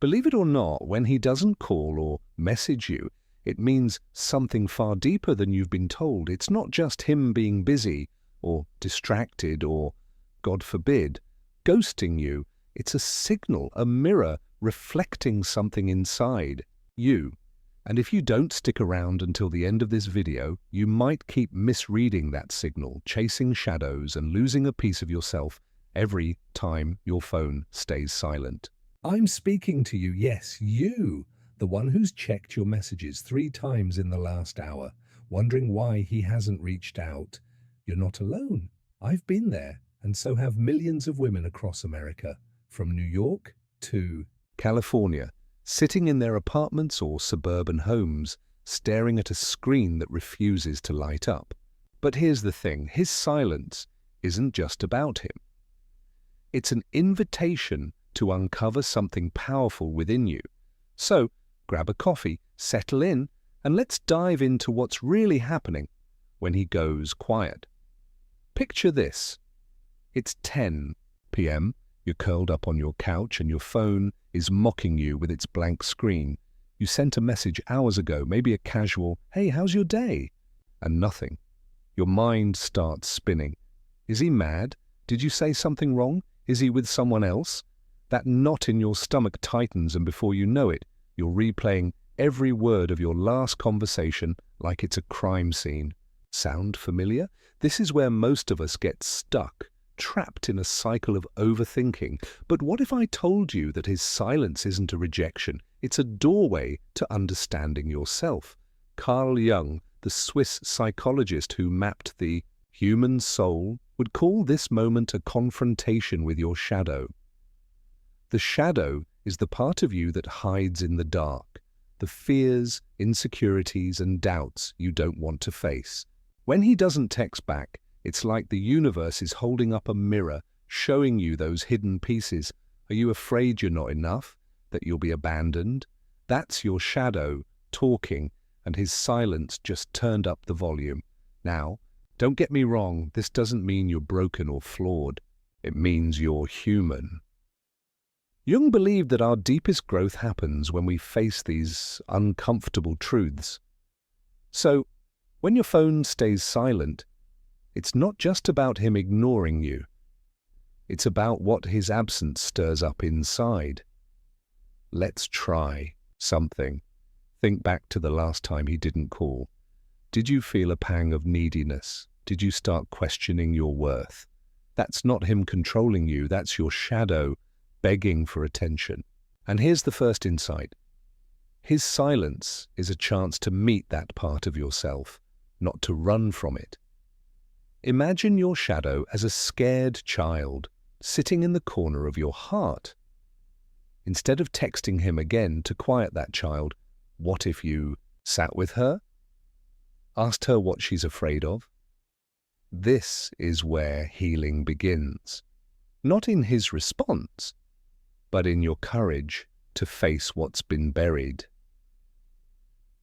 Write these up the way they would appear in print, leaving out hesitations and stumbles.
Believe it or not, when he doesn't call or message you, it means something far deeper than you've been told. It's not just him being busy or distracted or, God forbid, ghosting you. It's a signal, a mirror reflecting something inside you. And if you don't stick around until the end of this video, you might keep misreading that signal, chasing shadows and losing a piece of yourself every time your phone stays silent. I'm speaking to you, yes, you, the one who's checked your messages 3 times in the last hour, wondering why he hasn't reached out. You're not alone. I've been there, and so have millions of women across America, from New York to California, sitting in their apartments or suburban homes, staring at a screen that refuses to light up. But here's the thing, his silence isn't just about him. It's an invitation to uncover something powerful within you. So, grab a coffee, settle in, and let's dive into what's really happening when he goes quiet. Picture this. It's 10 p.m., you're curled up on your couch and your phone is mocking you with its blank screen. You sent a message hours ago, maybe a casual, "Hey, how's your day?" And nothing. Your mind starts spinning. Is he mad? Did you say something wrong? Is he with someone else? That knot in your stomach tightens, and before you know it, you're replaying every word of your last conversation like it's a crime scene. Sound familiar? This is where most of us get stuck, trapped in a cycle of overthinking. But what if I told you that his silence isn't a rejection? It's a doorway to understanding yourself. Carl Jung, the Swiss psychologist who mapped the human soul, would call this moment a confrontation with your shadow. The shadow is the part of you that hides in the dark, the fears, insecurities, and doubts you don't want to face. When he doesn't text back, it's like the universe is holding up a mirror, showing you those hidden pieces. Are you afraid you're not enough? That you'll be abandoned? That's your shadow talking, and his silence just turned up the volume. Now, don't get me wrong, this doesn't mean you're broken or flawed. It means you're human. Jung believed that our deepest growth happens when we face these uncomfortable truths. So, when your phone stays silent, it's not just about him ignoring you. It's about what his absence stirs up inside. Let's try something. Think back to the last time he didn't call. Did you feel a pang of neediness? Did you start questioning your worth? That's not him controlling you, that's your shadow begging for attention. And here's the first insight. His silence is a chance to meet that part of yourself, not to run from it. Imagine your shadow as a scared child sitting in the corner of your heart. Instead of texting him again to quiet that child, what if you sat with her? Asked her what she's afraid of? This is where healing begins. Not in his response, but in your courage to face what's been buried.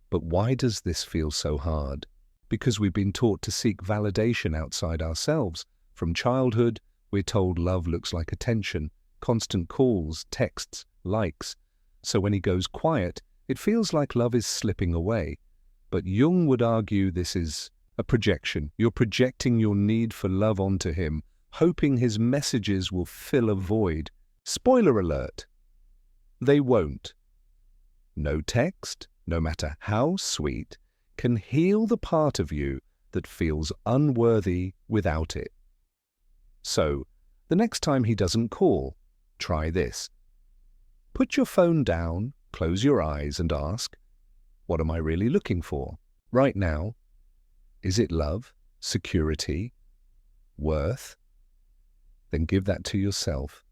But why does this feel so hard? Because we've been taught to seek validation outside ourselves. From childhood, we're told love looks like attention, constant calls, texts, likes. So when he goes quiet, it feels like love is slipping away. But Jung would argue this is a projection. You're projecting your need for love onto him, hoping his messages will fill a void. Spoiler alert, they won't. No text, no matter how sweet, can heal the part of you that feels unworthy without it. So, the next time he doesn't call, try this. Put your phone down, close your eyes and ask, what am I really looking for right now? Is it love, security, worth? Then give that to yourself.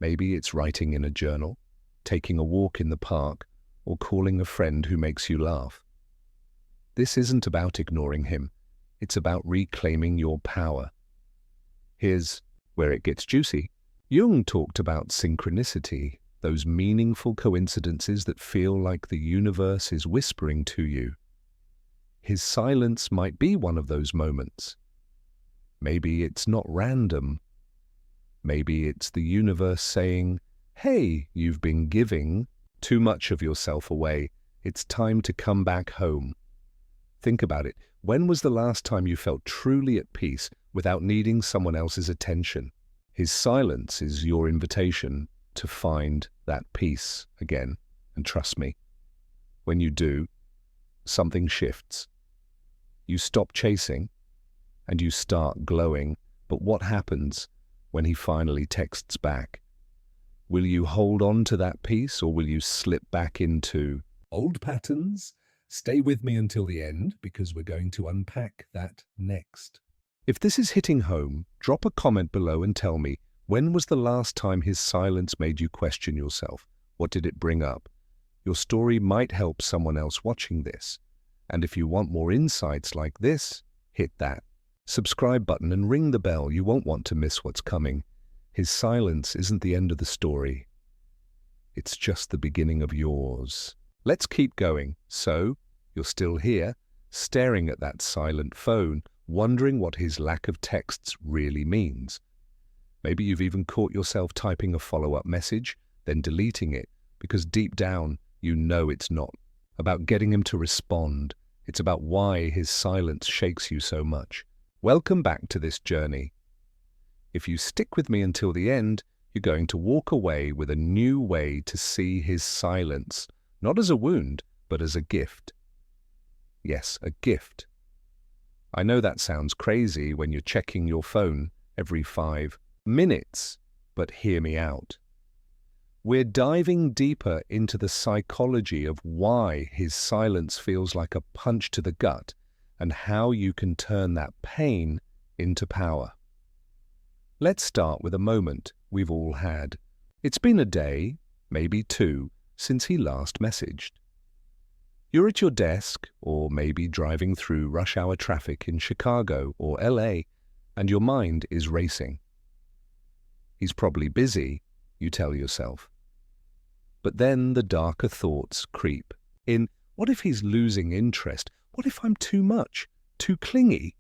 Maybe it's writing in a journal, taking a walk in the park, or calling a friend who makes you laugh. This isn't about ignoring him. It's about reclaiming your power. Here's where it gets juicy. Jung talked about synchronicity, those meaningful coincidences that feel like the universe is whispering to you. His silence might be one of those moments. Maybe it's not random. Maybe it's the universe saying, Hey, you've been giving too much of yourself away. It's time to come back home. Think about it. When was the last time you felt truly at peace without needing someone else's attention? His silence is your invitation to find that peace again. And trust me, when you do, something shifts. You stop chasing and you start glowing. But what happens when he finally texts back? Will you hold on to that peace, or will you slip back into old patterns? Stay with me until the end, because we're going to unpack that next. If this is hitting home, drop a comment below and tell me, when was the last time his silence made you question yourself? What did it bring up? Your story might help someone else watching this. And if you want more insights like this, hit that subscribe button and ring the bell. You won't want to miss what's coming. His silence isn't the end of the story. It's just the beginning of yours. Let's keep going. So, you're still here, staring at that silent phone, wondering what his lack of texts really means. Maybe you've even caught yourself typing a follow-up message, then deleting it, because deep down, you know it's not about getting him to respond. It's about why his silence shakes you so much. Welcome back to this journey. If you stick with me until the end, you're going to walk away with a new way to see his silence, not as a wound, but as a gift. Yes, a gift. I know that sounds crazy when you're checking your phone every 5 minutes, but hear me out. We're diving deeper into the psychology of why his silence feels like a punch to the gut and how you can turn that pain into power. Let's start with a moment we've all had. It's been a day, maybe 2, since he last messaged. You're at your desk, or maybe driving through rush hour traffic in Chicago or LA, and your mind is racing. He's probably busy, you tell yourself. But then the darker thoughts creep in. What if he's losing interest? What if I'm too much, too clingy?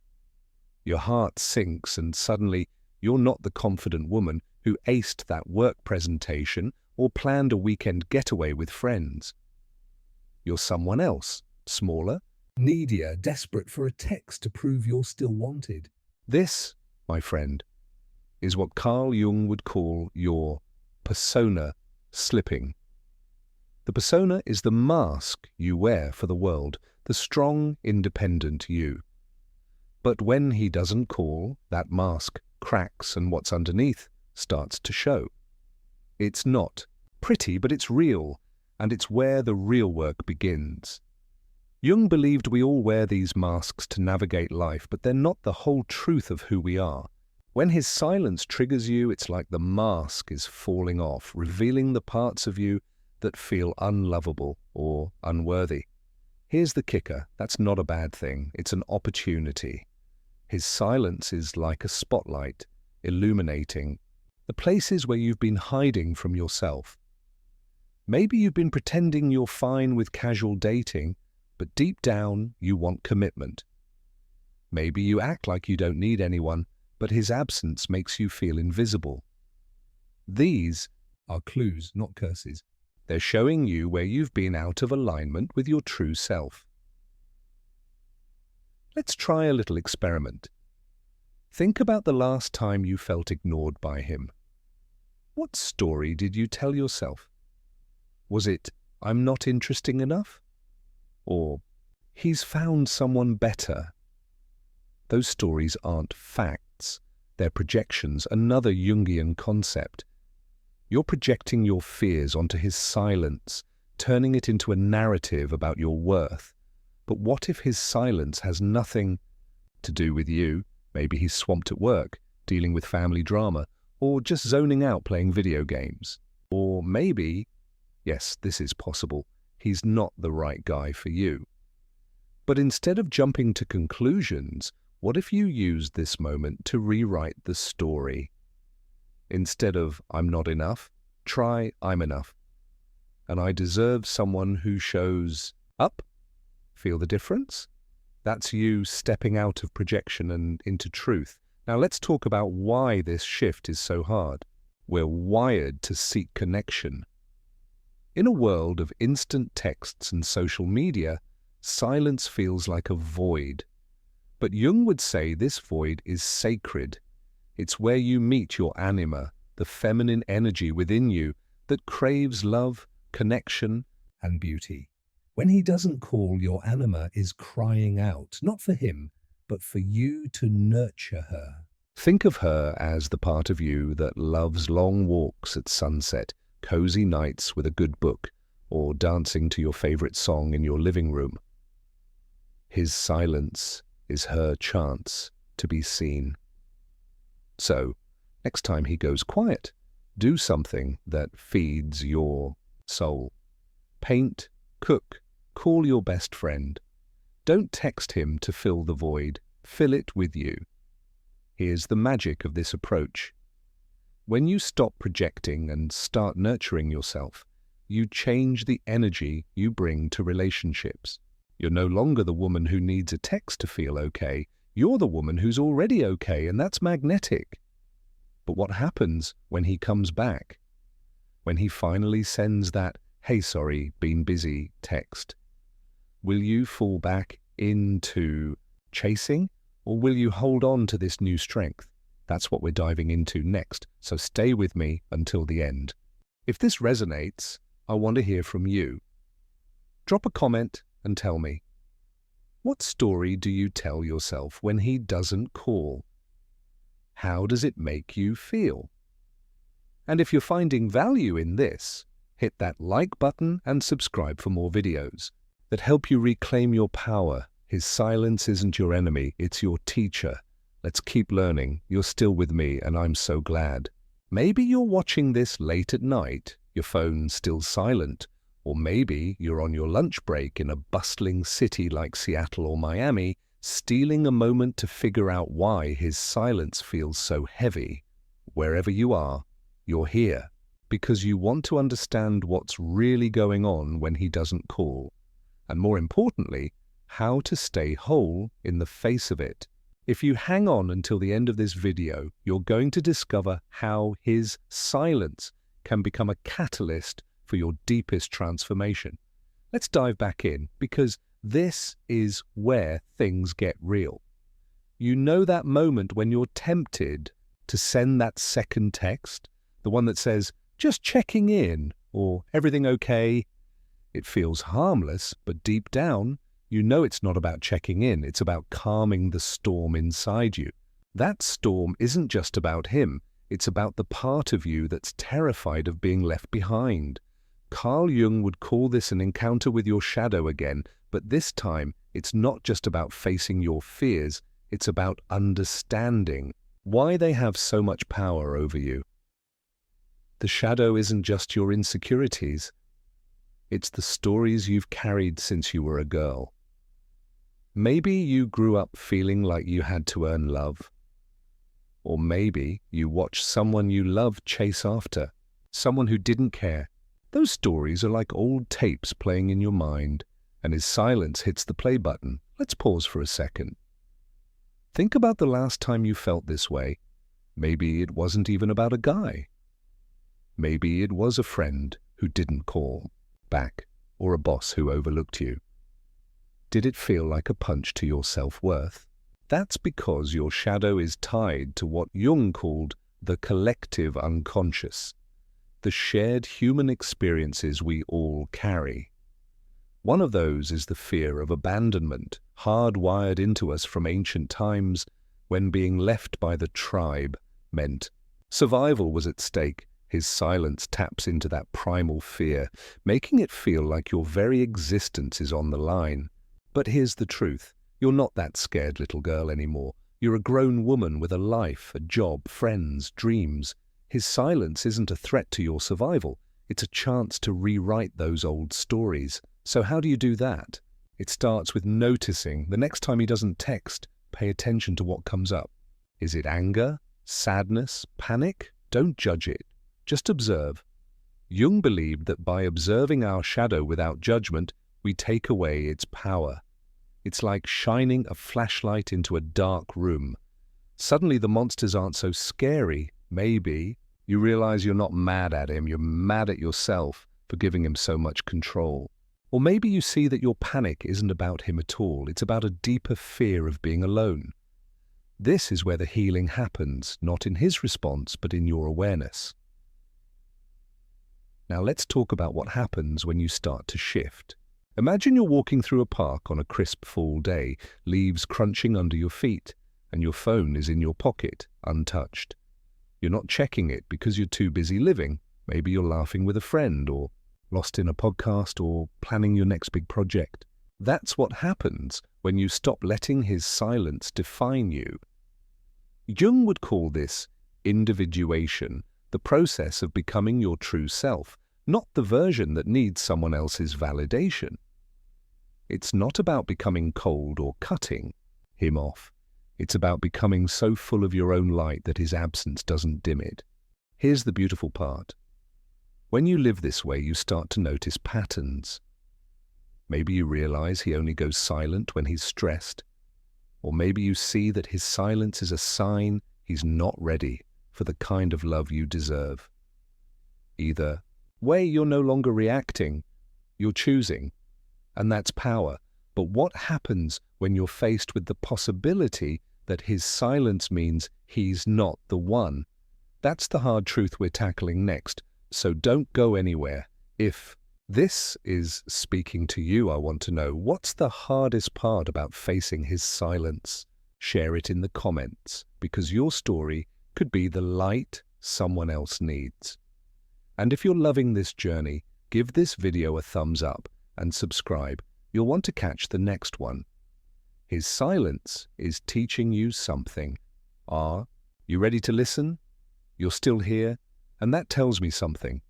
Your heart sinks, and suddenly you're not the confident woman who aced that work presentation or planned a weekend getaway with friends. You're someone else, smaller, needier, desperate for a text to prove you're still wanted. This, my friend, is what Carl Jung would call your persona slipping. The persona is the mask you wear for the world, the strong, independent you. But when he doesn't call, that mask cracks and what's underneath starts to show. It's not pretty, but it's real, and it's where the real work begins. Jung believed we all wear these masks to navigate life, but they're not the whole truth of who we are. When his silence triggers you, it's like the mask is falling off, revealing the parts of you that feel unlovable or unworthy. Here's the kicker. That's not a bad thing. It's an opportunity. His silence is like a spotlight, illuminating the places where you've been hiding from yourself. Maybe you've been pretending you're fine with casual dating, but deep down you want commitment. Maybe you act like you don't need anyone, but his absence makes you feel invisible. These are clues, not curses. They're showing you where you've been out of alignment with your true self. Let's try a little experiment. Think about the last time you felt ignored by him. What story did you tell yourself? Was it, I'm not interesting enough? Or, he's found someone better? Those stories aren't facts. They're projections, another Jungian concept. You're projecting your fears onto his silence, turning it into a narrative about your worth. But what if his silence has nothing to do with you? Maybe he's swamped at work, dealing with family drama, or just zoning out playing video games. Or maybe, yes, this is possible, he's not the right guy for you. But instead of jumping to conclusions, what if you used this moment to rewrite the story? Instead of, I'm not enough, try, I'm enough. And I deserve someone who shows up. Feel the difference? That's you stepping out of projection and into truth. Now let's talk about why this shift is so hard. We're wired to seek connection. In a world of instant texts and social media, silence feels like a void. But Jung would say this void is sacred. It's where you meet your anima, the feminine energy within you that craves love, connection, and beauty. When he doesn't call, your anima is crying out, not for him, but for you to nurture her. Think of her as the part of you that loves long walks at sunset, cozy nights with a good book, or dancing to your favorite song in your living room. His silence is her chance to be seen. So, next time he goes quiet, do something that feeds your soul. Paint, cook, call your best friend. Don't text him to fill the void, fill it with you. Here's the magic of this approach. When you stop projecting and start nurturing yourself, you change the energy you bring to relationships. You're no longer the woman who needs a text to feel okay. You're the woman who's already okay, and that's magnetic. But what happens when he comes back? When he finally sends that, "Hey, sorry, been busy" text? Will you fall back into chasing, or will you hold on to this new strength? That's what we're diving into next, so stay with me until the end. If this resonates, I want to hear from you. Drop a comment and tell me, what story do you tell yourself when he doesn't call? How does it make you feel? And if you're finding value in this, hit that like button and subscribe for more videos that help you reclaim your power. His silence isn't your enemy, it's your teacher. Let's keep learning. You're still with me, and I'm so glad. Maybe you're watching this late at night, your phone's still silent, or maybe you're on your lunch break in a bustling city like Seattle or Miami, stealing a moment to figure out why his silence feels so heavy. Wherever you are, you're here because you want to understand what's really going on when he doesn't call, and more importantly, how to stay whole in the face of it. If you hang on until the end of this video, you're going to discover how his silence can become a catalyst for your deepest transformation. Let's dive back in, because this is where things get real. You know that moment when you're tempted to send that second text, the one that says, "Just checking in," or "Everything okay?" It feels harmless, but deep down, you know it's not about checking in, it's about calming the storm inside you. That storm isn't just about him, it's about the part of you that's terrified of being left behind. Carl Jung would call this an encounter with your shadow again, but this time it's not just about facing your fears, it's about understanding why they have so much power over you. The shadow isn't just your insecurities, it's the stories you've carried since you were a girl. Maybe you grew up feeling like you had to earn love. Or maybe you watched someone you loved chase after, someone who didn't care. Those stories are like old tapes playing in your mind, and his silence hits the play button. Let's pause for a second. Think about the last time you felt this way. Maybe it wasn't even about a guy. Maybe it was a friend who didn't call back, or a boss who overlooked you. Did it feel like a punch to your self-worth? That's because your shadow is tied to what Jung called the collective unconscious, the shared human experiences we all carry. One of those is the fear of abandonment, hardwired into us from ancient times when being left by the tribe meant survival was at stake. His silence taps into that primal fear, making it feel like your very existence is on the line. But here's the truth. You're not that scared little girl anymore. You're a grown woman with a life, a job, friends, dreams. His silence isn't a threat to your survival. It's a chance to rewrite those old stories. So how do you do that? It starts with noticing. The next time he doesn't text, pay attention to what comes up. Is it anger, sadness, panic? Don't judge it. Just observe. Jung believed that by observing our shadow without judgment, we take away its power. It's like shining a flashlight into a dark room. Suddenly the monsters aren't so scary. Maybe You realize you're not mad at him, you're mad at yourself for giving him so much control. Or maybe you see that your panic isn't about him at all, it's about a deeper fear of being alone. This is where the healing happens, not in his response, but in your awareness. Now let's talk about what happens when you start to shift. Imagine you're walking through a park on a crisp fall day, leaves crunching under your feet, and your phone is in your pocket, untouched. You're not checking it because you're too busy living. Maybe you're laughing with a friend, or lost in a podcast, or planning your next big project. That's what happens when you stop letting his silence define you. Jung would call this individuation, the process of becoming your true self, not the version that needs someone else's validation. It's not about becoming cold or cutting him off. It's about becoming so full of your own light that his absence doesn't dim it. Here's the beautiful part. When you live this way, you start to notice patterns. Maybe you realize he only goes silent when he's stressed. Or maybe you see that his silence is a sign he's not ready for the kind of love you deserve. Either way, you're no longer reacting, you're choosing. And that's power. But what happens when you're faced with the possibility that his silence means he's not the one? That's the hard truth we're tackling next. So don't go anywhere. If this is speaking to you, I want to know, what's the hardest part about facing his silence? Share it in the comments, because your story could be the light someone else needs. And if you're loving this journey, give this video a thumbs up and subscribe. You'll want to catch the next one. His silence is teaching you something. Are you ready to listen? You're still here, and that tells me something.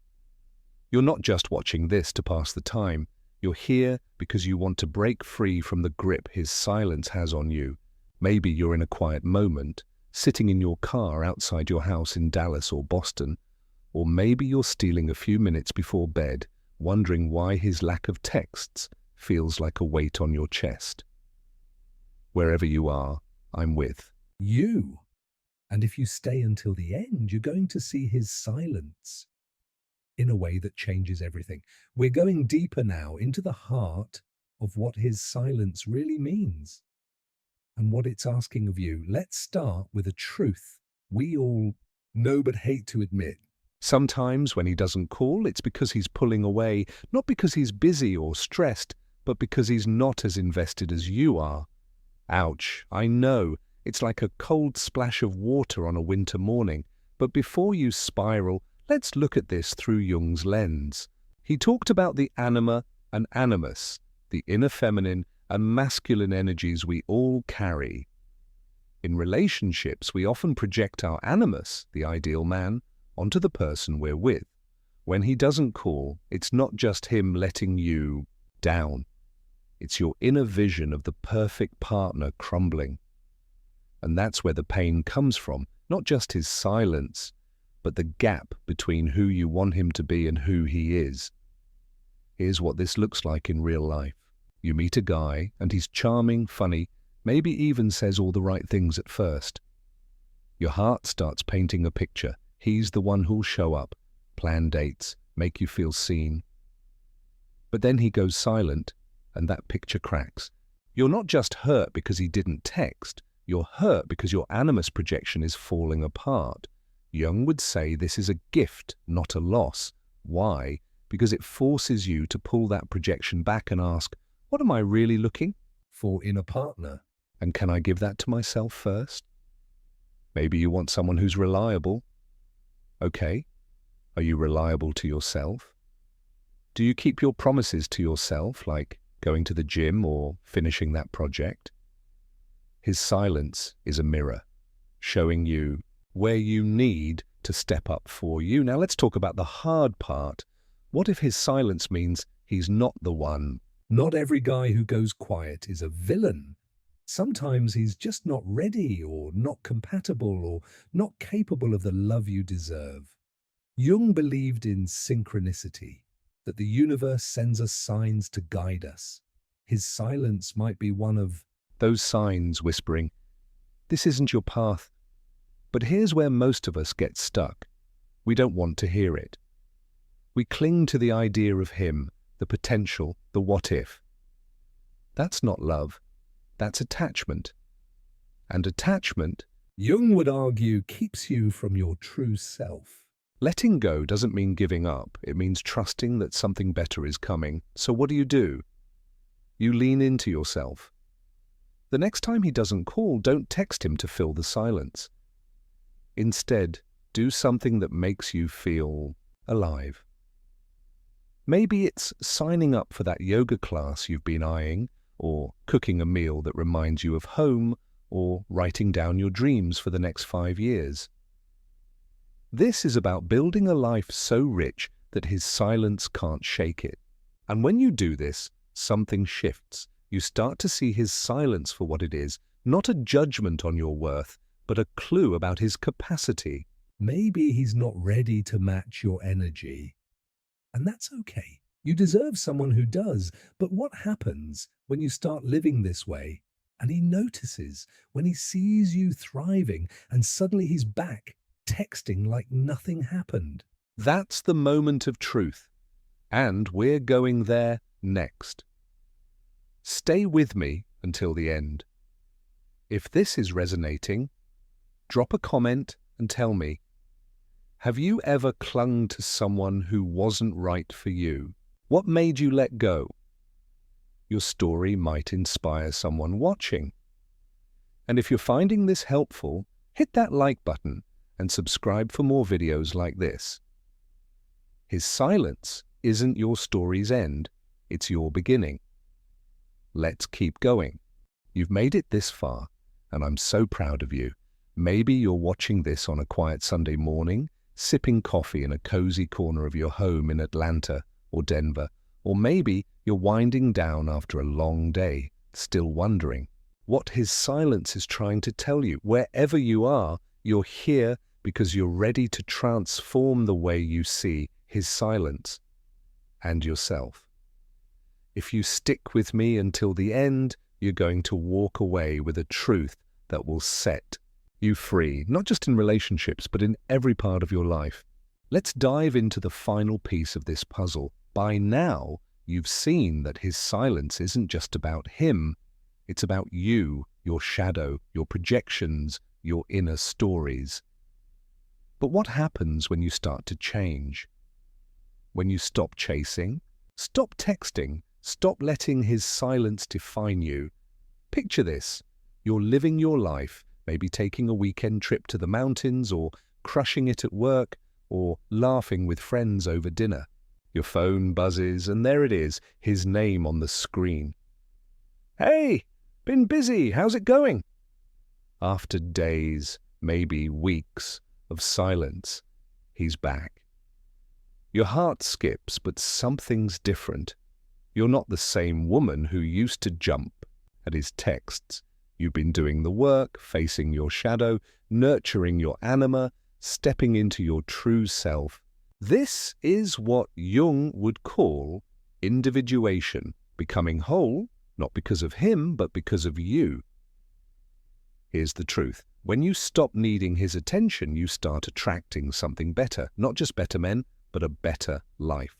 You're not just watching this to pass the time. You're here because you want to break free from the grip his silence has on you. Maybe you're in a quiet moment, sitting in your car outside your house in Dallas or Boston. Or maybe you're stealing a few minutes before bed, wondering why his lack of texts feels like a weight on your chest. Wherever you are, I'm with you. And if you stay until the end, you're going to see his silence in a way that changes everything. We're going deeper now into the heart of what his silence really means and what it's asking of you. Let's start with a truth we all know but hate to admit. Sometimes when he doesn't call, it's because he's pulling away, not because he's busy or stressed, but because he's not as invested as you are. Ouch, I know, it's like a cold splash of water on a winter morning, but before you spiral, let's look at this through Jung's lens. He talked about the anima and animus, the inner feminine and masculine energies we all carry. In relationships, we often project our animus, the ideal man, onto the person we're with. When he doesn't call, it's not just him letting you down. It's your inner vision of the perfect partner crumbling. And that's where the pain comes from, not just his silence, but the gap between who you want him to be and who he is. Here's what this looks like in real life. You meet a guy, and he's charming, funny, maybe even says all the right things at first. Your heart starts painting a picture. He's the one who'll show up, plan dates, make you feel seen. But then he goes silent, and that picture cracks. You're not just hurt because he didn't text, you're hurt because your animus projection is falling apart. Jung would say this is a gift, not a loss. Why? Because it forces you to pull that projection back and ask, what am I really looking for in a partner? And can I give that to myself first? Maybe you want someone who's reliable. Okay, are you reliable to yourself? Do you keep your promises to yourself, like going to the gym or finishing that project? His silence is a mirror, showing you where you need to step up for you. Now let's talk about the hard part. What if his silence means he's not the one? Not every guy who goes quiet is a villain. Sometimes he's just not ready or not compatible or not capable of the love you deserve. Jung believed in synchronicity, that the universe sends us signs to guide us. His silence might be one of those signs whispering, this isn't your path. But here's where most of us get stuck. We don't want to hear it. We cling to the idea of him, the potential, the what if. That's not love. That's attachment. And attachment, Jung would argue, keeps you from your true self. letting go doesn't mean giving up. It means trusting that something better is coming. So what do? You lean into yourself. The next time he doesn't call, don't text him to fill the silence. Instead, do something that makes you feel alive. Maybe it's signing up for that yoga class you've been eyeing, or cooking a meal that reminds you of home, or writing down your dreams for the next 5 years. This is about building a life so rich that his silence can't shake it. And when you do this, something shifts. You start to see his silence for what it is, not a judgment on your worth, but a clue about his capacity. Maybe he's not ready to match your energy. And that's okay. You deserve someone who does. But what happens when you start living this way? And he notices, when he sees you thriving, and suddenly he's back, texting like nothing happened. That's the moment of truth. And we're going there next. Stay with me until the end. If this is resonating, drop a comment and tell me, have you ever clung to someone who wasn't right for you? What made you let go? Your story might inspire someone watching. And if you're finding this helpful, hit that like button and subscribe for more videos like this. His silence isn't your story's end, it's your beginning. Let's keep going. You've made it this far, and I'm so proud of you. Maybe you're watching this on a quiet Sunday morning, sipping coffee in a cozy corner of your home in Atlanta or Denver, or maybe you're winding down after a long day, still wondering what his silence is trying to tell you. Wherever you are, you're here because you're ready to transform the way you see his silence and yourself. If you stick with me until the end, you're going to walk away with a truth that will set you free, not just in relationships, but in every part of your life. Let's dive into the final piece of this puzzle. By now, you've seen that his silence isn't just about him. It's about you, your shadow, your projections, your inner stories. But what happens when you start to change? When you stop chasing, stop texting, stop letting his silence define you. Picture this. You're living your life, maybe taking a weekend trip to the mountains, or crushing it at work, or laughing with friends over dinner. Your phone buzzes, and there it is, his name on the screen. Hey, been busy, how's it going? After days, maybe weeks, of silence, he's back. Your heart skips, but something's different. You're not the same woman who used to jump at his texts. You've been doing the work, facing your shadow, nurturing your anima, stepping into your true self. This is what Jung would call individuation, becoming whole, not because of him, but because of you. Here's the truth. When you stop needing his attention, you start attracting something better, not just better men, but a better life.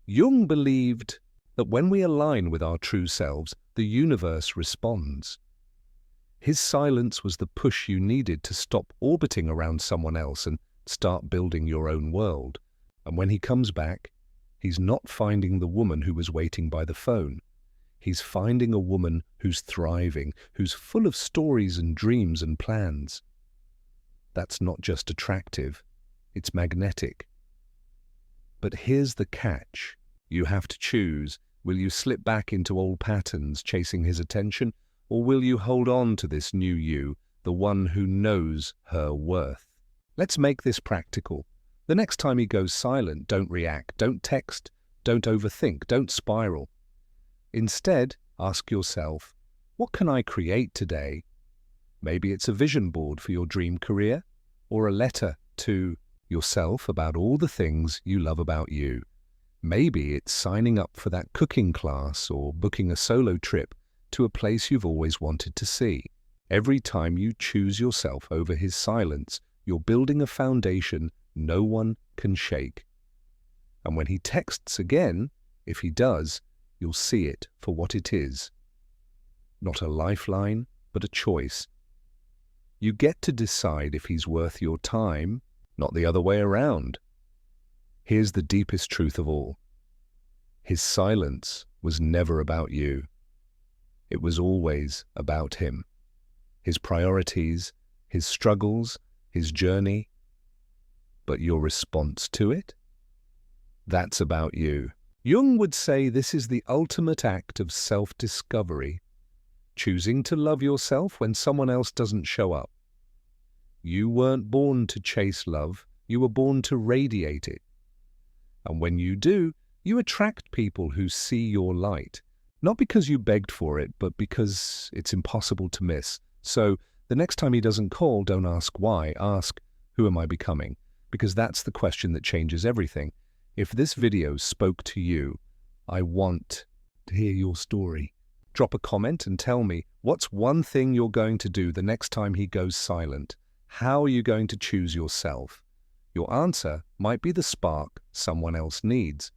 Jung believed that when we align with our true selves, the universe responds. His silence was the push you needed to stop orbiting around someone else and start building your own world. And when he comes back, he's not finding the woman who was waiting by the phone. He's finding a woman who's thriving, who's full of stories and dreams and plans. That's not just attractive, it's magnetic. But here's the catch. You have to choose. Will you slip back into old patterns, chasing his attention, or will you hold on to this new you, the one who knows her worth? Let's make this practical. The next time he goes silent, don't react, don't text, don't overthink, don't spiral. Instead, ask yourself, what can I create today? Maybe it's a vision board for your dream career, or a letter to yourself about all the things you love about you. Maybe it's signing up for that cooking class or booking a solo trip to a place you've always wanted to see. Every time you choose yourself over his silence, you're building a foundation no one can shake. And when he texts again, if he does, you'll see it for what it is. Not a lifeline, but a choice. You get to decide if he's worth your time, not the other way around. Here's the deepest truth of all. His silence was never about you. It was always about him. His priorities, his struggles, his journey. But your response to it? That's about you. Jung would say this is the ultimate act of self-discovery, choosing to love yourself when someone else doesn't show up. You weren't born to chase love, you were born to radiate it. And when you do, you attract people who see your light, not because you begged for it, but because it's impossible to miss. So the next time he doesn't call, don't ask why, ask, who am I becoming? Because that's the question that changes everything. If this video spoke to you, I want to hear your story. Drop a comment and tell me, what's one thing you're going to do the next time he goes silent? How are you going to choose yourself? Your answer might be the spark someone else needs.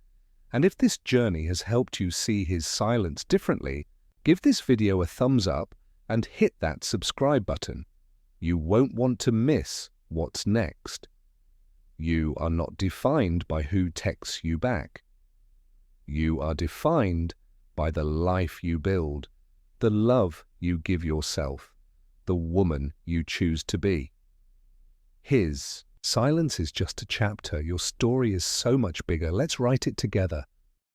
And if this journey has helped you see his silence differently, give this video a thumbs up and hit that subscribe button. You won't want to miss what's next. You are not defined by who texts you back. You are defined by the life you build, the love you give yourself, the woman you choose to be. His silence is just a chapter. Your story is so much bigger. Let's write it together.